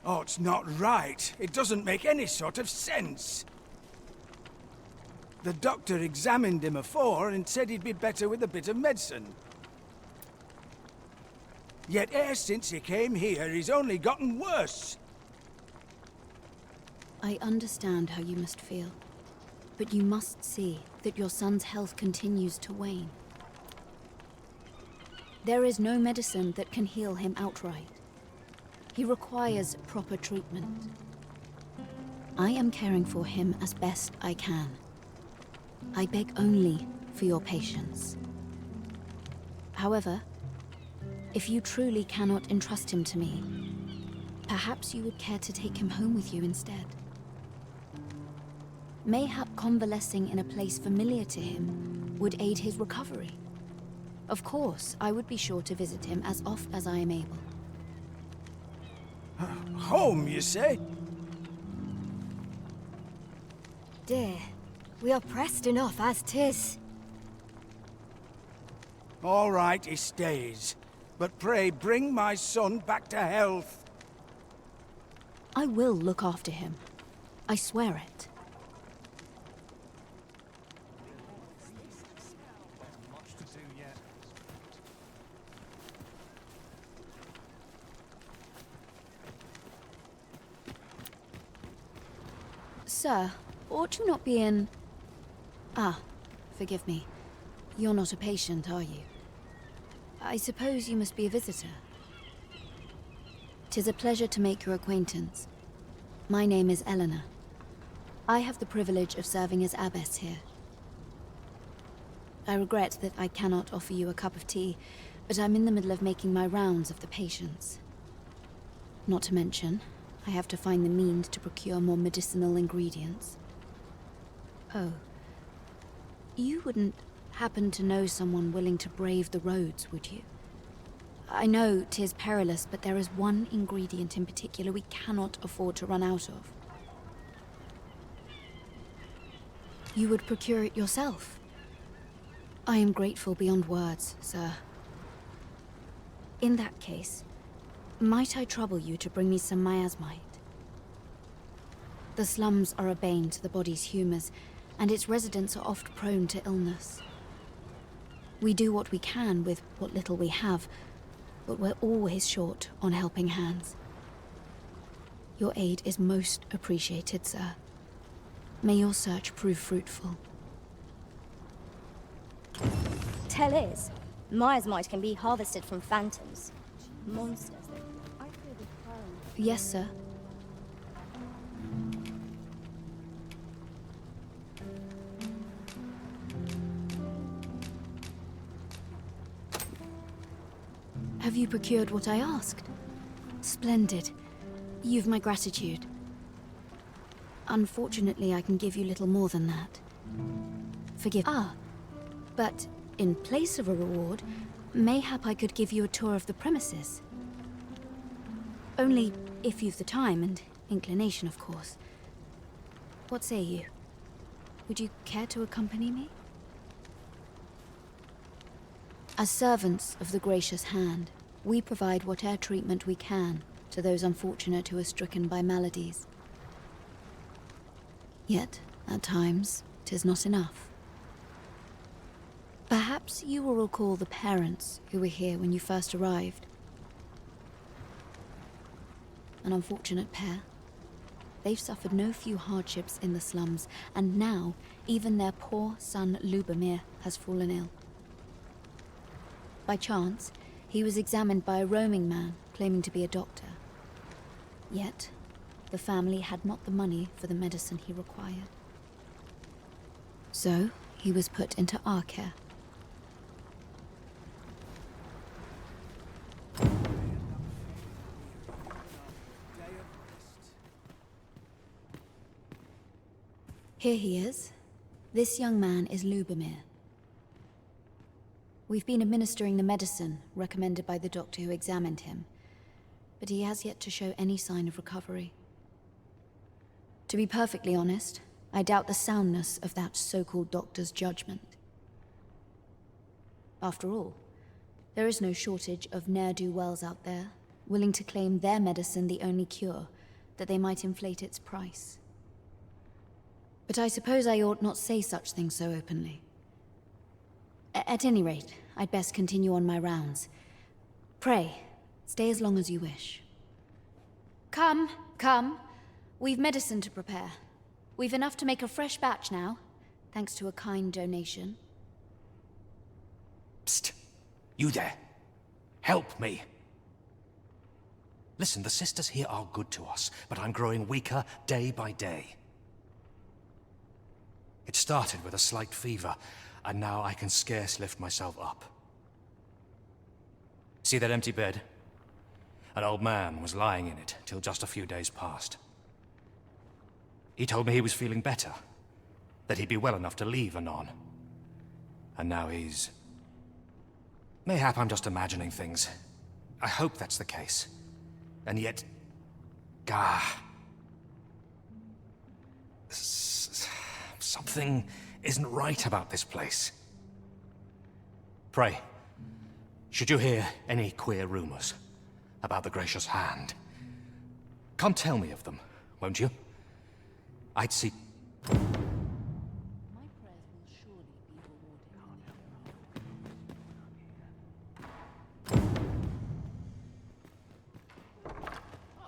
Oh, it's not right. It doesn't make any sort of sense. The doctor examined him afore and said he'd be better with a bit of medicine. Yet ever since he came here, he's only gotten worse. I understand how you must feel, but you must see that your son's health continues to wane. There is no medicine that can heal him outright. He requires proper treatment. I am caring for him as best I can. I beg only for your patience. However, if you truly cannot entrust him to me, perhaps you would care to take him home with you instead. Mayhap convalescing in a place familiar to him would aid his recovery. Of course, I would be sure to visit him as oft as I am able. Home, you say? Dear, we are pressed enough as 'tis. All right, he stays. But pray, bring my son back to health. I will look after him. I swear it. Sir, ought you not be in... Ah, forgive me. You're not a patient, are you? I suppose you must be a visitor. 'Tis a pleasure to make your acquaintance. My name is Eleanor. I have the privilege of serving as abbess here. I regret that I cannot offer you a cup of tea, but I'm in the middle of making my rounds of the patients. Not to mention, I have to find the means to procure more medicinal ingredients. Oh. You wouldn't happen to know someone willing to brave the roads, would you? I know 'tis perilous, but there is one ingredient in particular we cannot afford to run out of. You would procure it yourself? I am grateful beyond words, sir. In that case, might I trouble you to bring me some miasmite? The slums are a bane to the body's humors, and its residents are oft prone to illness. We do what we can with what little we have, but we're always short on helping hands. Your aid is most appreciated, sir. May your search prove fruitful. Tell is, miasmite can be harvested from phantoms. Monsters. I feel the current. Yes, sir. Have you procured what I asked? Splendid. You've my gratitude. Unfortunately, I can give you little more than that. Forgive. Ah, but in place of a reward, mayhap I could give you a tour of the premises. Only if you've the time and inclination, of course. What say you? Would you care to accompany me? As servants of the gracious hand, we provide whatever treatment we can to those unfortunate who are stricken by maladies. Yet, at times, 'tis not enough. Perhaps you will recall the parents who were here when you first arrived. An unfortunate pair. They've suffered no few hardships in the slums, and now even their poor son Lubomir has fallen ill. By chance, he was examined by a roaming man claiming to be a doctor. Yet, the family had not the money for the medicine he required. So, he was put into our care. Here he is. This young man is Lubomir. We've been administering the medicine recommended by the doctor who examined him, but he has yet to show any sign of recovery. To be perfectly honest, I doubt the soundness of that so-called doctor's judgment. After all, there is no shortage of ne'er-do-wells out there willing to claim their medicine the only cure, that they might inflate its price. But I suppose I ought not say such things so openly. At any rate, I'd best continue on my rounds. Pray, stay as long as you wish. Come, come. We've medicine to prepare. We've enough to make a fresh batch now, thanks to a kind donation. Psst! You there! Help me! Listen, the sisters here are good to us, but I'm growing weaker day by day. It started with a slight fever, and now I can scarce lift myself up. See that empty bed? An old man was lying in it till just a few days past. He told me he was feeling better, that he'd be well enough to leave anon. And now he's... Mayhap I'm just imagining things. I hope that's the case. And yet... Gah... Something isn't right about this place. Pray, should you hear any queer rumors about the gracious hand, come tell me of them, won't you? I'd see... My prayers will surely be rewarded.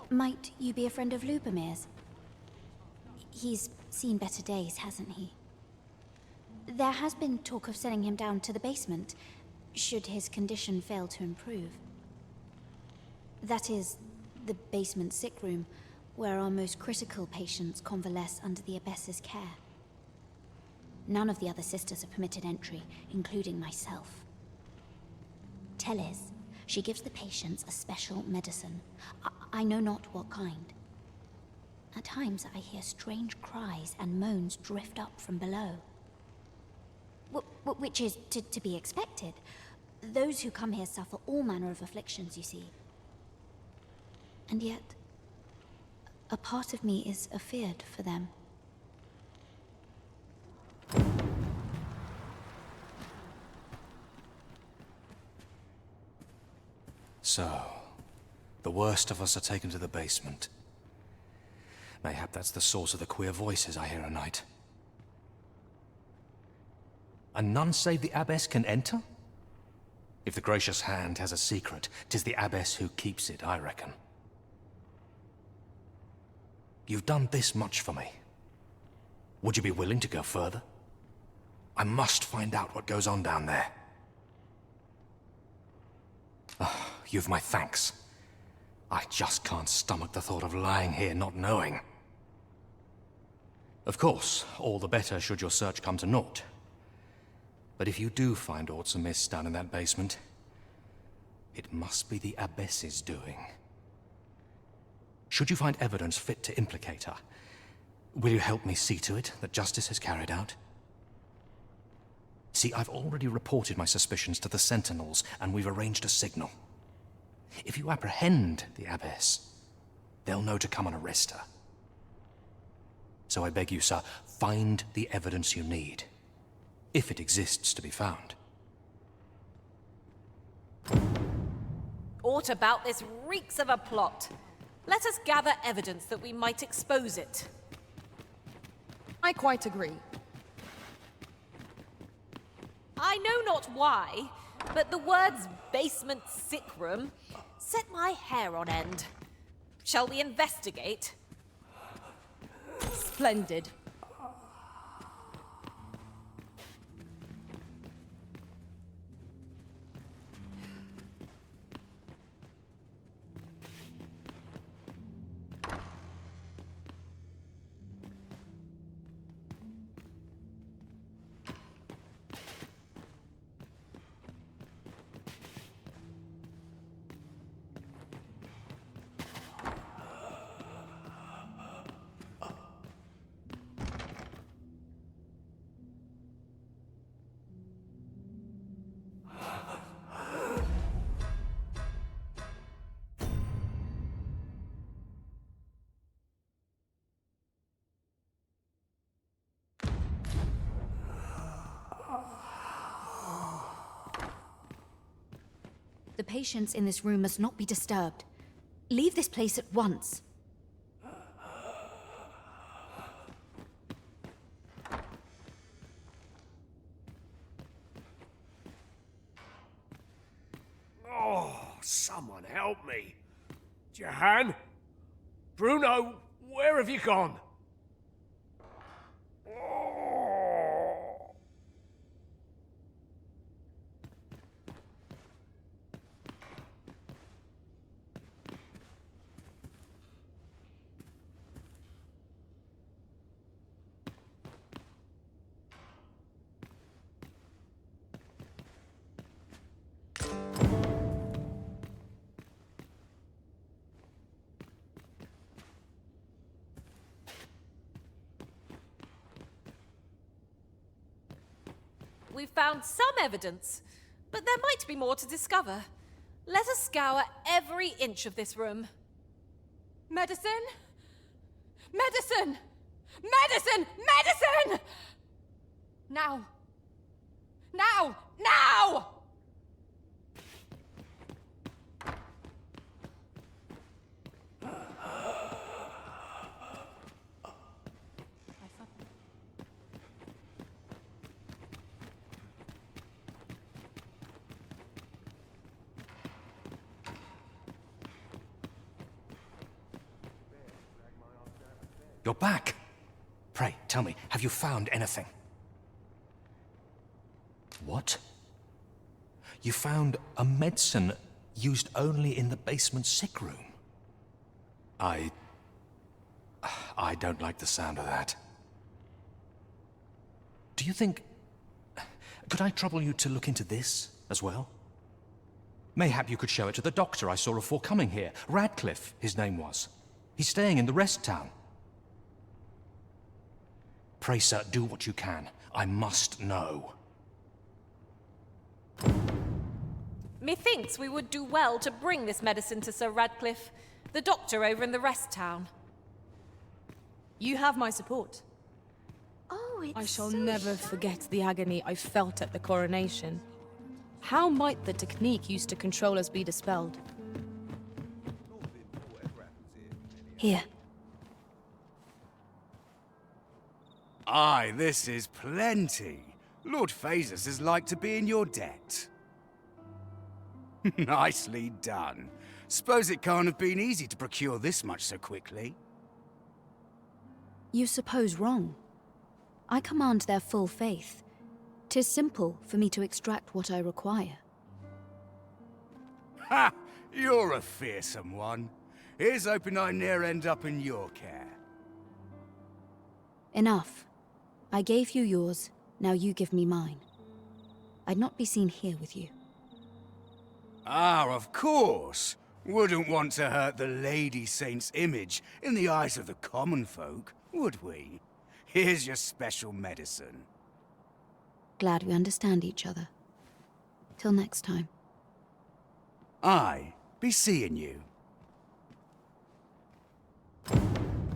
Might you be a friend of Lubomir's? He's seen better days, hasn't he? There has been talk of sending him down to the basement, should his condition fail to improve. That is, the basement sick room, where our most critical patients convalesce under the abbess's care. None of the other sisters are permitted entry, including myself. Teles, she gives the patients a special medicine. I know not what kind. At times I hear strange cries and moans drift up from below. Which is to be expected. Those who come here suffer all manner of afflictions, you see. And yet, a part of me is afeared for them. So, the worst of us are taken to the basement. Mayhap that's the source of the queer voices I hear at night. And none save the abbess can enter? If the gracious hand has a secret, 'tis the abbess who keeps it, I reckon. You've done this much for me. Would you be willing to go further? I must find out what goes on down there. You've my thanks. I just can't stomach the thought of lying here not knowing. Of course, all the better should your search come to naught. But if you do find aught amiss down in that basement, it must be the abbess's doing. Should you find evidence fit to implicate her, will you help me see to it that justice is carried out? See, I've already reported my suspicions to the sentinels, and we've arranged a signal. If you apprehend the abbess, they'll know to come and arrest her. So I beg you, sir, find the evidence you need, if it exists to be found. Aught about this reeks of a plot. Let us gather evidence that we might expose it. I quite agree. I know not why, but the words basement sick room set my hair on end. Shall we investigate? Splendid. The patients in this room must not be disturbed. Leave this place at once. Oh, someone help me. Jahan? Bruno, where have you gone? We've found some evidence, but there might be more to discover. Let us scour every inch of this room. Medicine? Medicine! Medicine! Medicine! Now! Now! Now! You're back. Pray, tell me, have you found anything? What? You found a medicine used only in the basement sick room? I don't like the sound of that. Do you think... Could I trouble you to look into this as well? Mayhap you could show it to the doctor I saw before coming here. Radcliffe, his name was. He's staying in the rest town. Pray, sir, do what you can. I must know. Methinks we would do well to bring this medicine to Sir Radcliffe, the doctor over in the rest town. You have my support. Oh, it's I shall so never forget the agony I felt at the coronation. How might the technique used to control us be dispelled? Here. Aye, this is plenty. Lord Phasus is like to be in your debt. Nicely done. Suppose it can't have been easy to procure this much so quickly. You suppose wrong. I command their full faith. 'Tis simple for me to extract what I require. Ha! You're a fearsome one. Here's hoping I ne'er end up in your care. Enough. I gave you yours, now you give me mine. I'd not be seen here with you. Ah, of course. Wouldn't want to hurt the Lady Saint's image in the eyes of the common folk, would we? Here's your special medicine. Glad we understand each other. Till next time. Aye, be seeing you.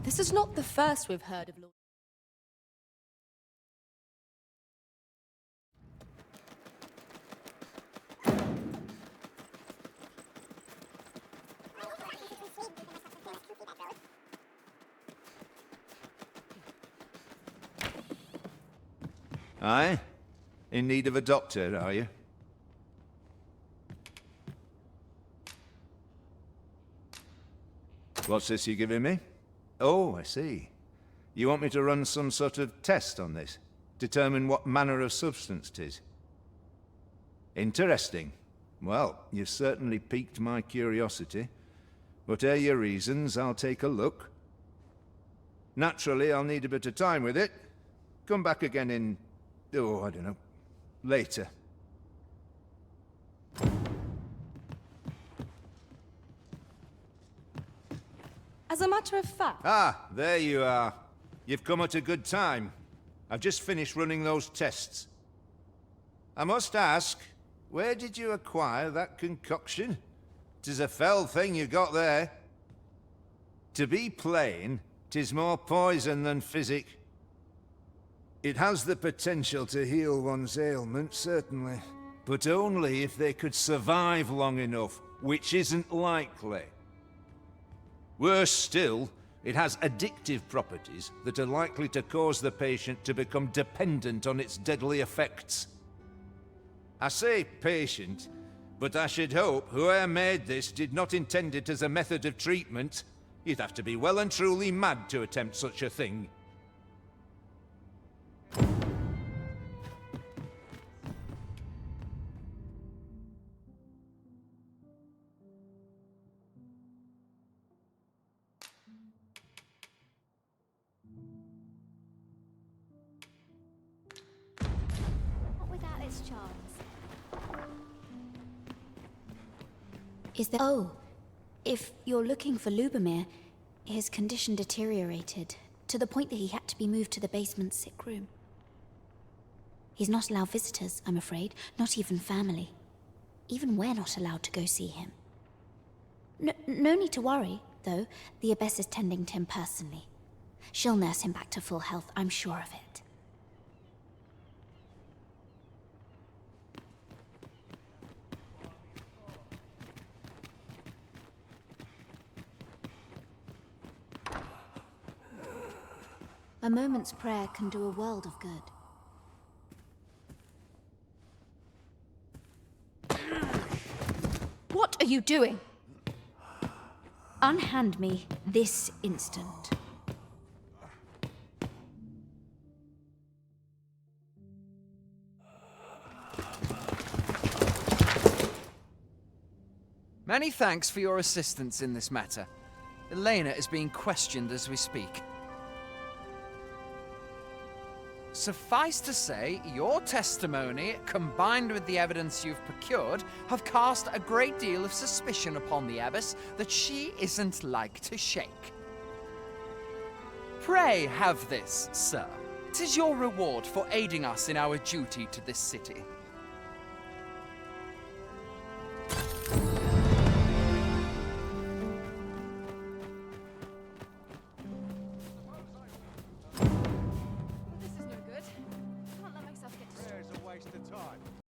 This is not the first we've heard of Lord... Aye? In need of a doctor, are you? What's this you're giving me? Oh, I see. You want me to run some sort of test on this? Determine what manner of substance 'tis? Interesting. Well, you've certainly piqued my curiosity. Whatever your reasons, I'll take a look. Naturally, I'll need a bit of time with it. Come back again in... oh, I don't know. Later. As a matter of fact... Ah, there you are. You've come at a good time. I've just finished running those tests. I must ask, where did you acquire that concoction? 'Tis a fell thing you got there. To be plain, 'tis more poison than physic. It has the potential to heal one's ailment, certainly. But only if they could survive long enough, which isn't likely. Worse still, it has addictive properties that are likely to cause the patient to become dependent on its deadly effects. I say patient, but I should hope whoever made this did not intend it as a method of treatment. You'd have to be well and truly mad to attempt such a thing. Not without its charms. Is there... Oh, if you're looking for Lubomir, his condition deteriorated to the point that he had to be moved to the basement sick room. He's not allowed visitors, I'm afraid, not even family. Even we're not allowed to go see him. No need to worry, though. The Abbess is tending to him personally. She'll nurse him back to full health, I'm sure of it. A moment's prayer can do a world of good. What are you doing? Unhand me this instant. Many thanks for your assistance in this matter. Elena is being questioned as we speak. Suffice to say, your testimony, combined with the evidence you've procured, have cast a great deal of suspicion upon the Abbess that she isn't like to shake. Pray have this, sir. 'Tis your reward for aiding us in our duty to this city.